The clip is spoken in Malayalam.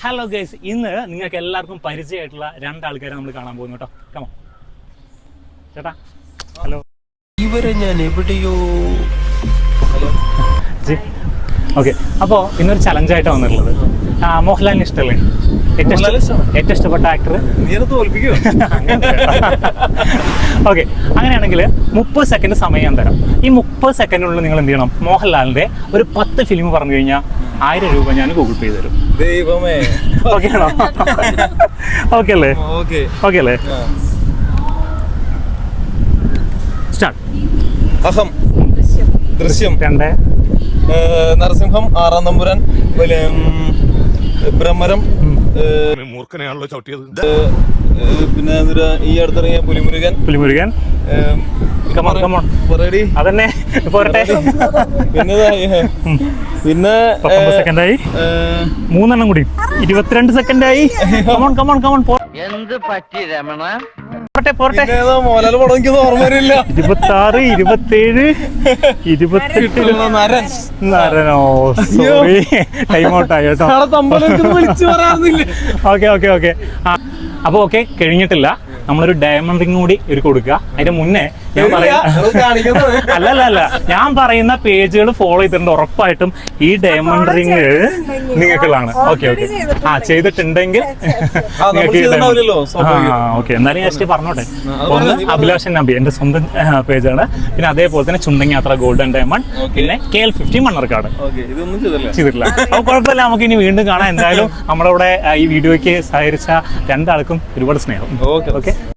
ഹലോ ഗൈസ്, ഇന്ന് നിങ്ങൾക്ക് എല്ലാവർക്കും പരിചയമായിട്ടുള്ള രണ്ടാൾക്കാരെ നമ്മൾ കാണാൻ പോകുന്നു കേട്ടോ. കമോ ചേട്ടാ. ഹലോ. ഇവരെ ഞാൻ എവിടെയോ. ഓക്കെ, അപ്പോൾ ഇന്നൊരു ചലഞ്ചായിട്ടാണ് വന്നിട്ടുള്ളത്. മോഹൻലാലിന് ഇഷ്ടമല്ലേ? ഏറ്റവും ഇഷ്ടപ്പെട്ട ആക്ടർ? ഓക്കെ, അങ്ങനെയാണെങ്കിൽ 30 സെക്കൻഡ് സമയം ഞാൻ തരാം. ഈ 30 സെക്കൻഡിനുള്ളിൽ നിങ്ങൾ എന്ത് ചെയ്യണം? മോഹൻലാലിന്റെ ഒരു 10 ഫിലിം പറഞ്ഞു കഴിഞ്ഞാൽ 1000 രൂപ ഞാൻ ഗൂഗിൾ പേ തരും. ദൈവമേ. ഓക്കെ ആണോ? ഓക്കെ അല്ലേ? ഓക്കെ അല്ലേ? സ്റ്റാർട്ട്. അഹം, ദൃശ്യം 2, നരസിംഹം, 6-ാം തമ്പുരാൻ, ഭ്രമരം, മൂർഖനെയാണല്ലോ ചവിട്ടിയത്. പിന്നെ ഈ അടുത്തിറങ്ങിയ പുലിമുരുകൻ. അതന്നെ പോരട്ടെ. പിന്നെ 19 സെക്കൻഡായി. 3 കൂടി 22 സെക്കൻഡായി. എന്ത് പറ്റി രമണ? പോരട്ടെ. മോഹൻലാൽ പടം എനിക്ക് ഓർമ്മ വരില്ല. 26, 27, 28. നരനോ, സോറി, ടൈം ഔട്ട് ആയി കേട്ടോ. ഓക്കെ. അപ്പൊ ഓക്കെ, കഴിഞ്ഞിട്ടില്ല. നമ്മളൊരു ഡയമണ്ട് റിംഗ് കൂടി ഒരു കൊടുക്കുക. അതിന്റെ മുന്നേ ഞാൻ അല്ല ഞാൻ പറയുന്ന പേജുകൾ ഫോളോ ചെയ്തിട്ടുണ്ട്. ഉറപ്പായിട്ടും ഈ ഡയമണ്ട് റിംഗ് നിങ്ങൾക്കുള്ളതാണ്. ഓക്കെ ചെയ്തിട്ടുണ്ടെങ്കിൽ ഓക്കെ. എന്നാലും ജസ്റ്റ് പറഞ്ഞോട്ടെ. ഒന്ന് അഭിലാഷൻ നബി, എന്റെ സ്വന്തം പേജാണ്. പിന്നെ അതേപോലെ തന്നെ ചുണ്ടങ്ങി യാത്ര ഗോൾഡൻ ഡയമണ്ട്, പിന്നെ KL50 മണ്ണർക്കാട് ചെയ്തിട്ടില്ല. അപ്പൊ കുഴപ്പമില്ല, നമുക്ക് ഇനി വീണ്ടും കാണാം. എന്തായാലും നമ്മുടെ ഇവിടെ ഈ വീഡിയോയ്ക്ക് സഹകരിച്ച രണ്ടാൾക്കും ഒരുപാട് സ്നേഹം. ഓക്കെ.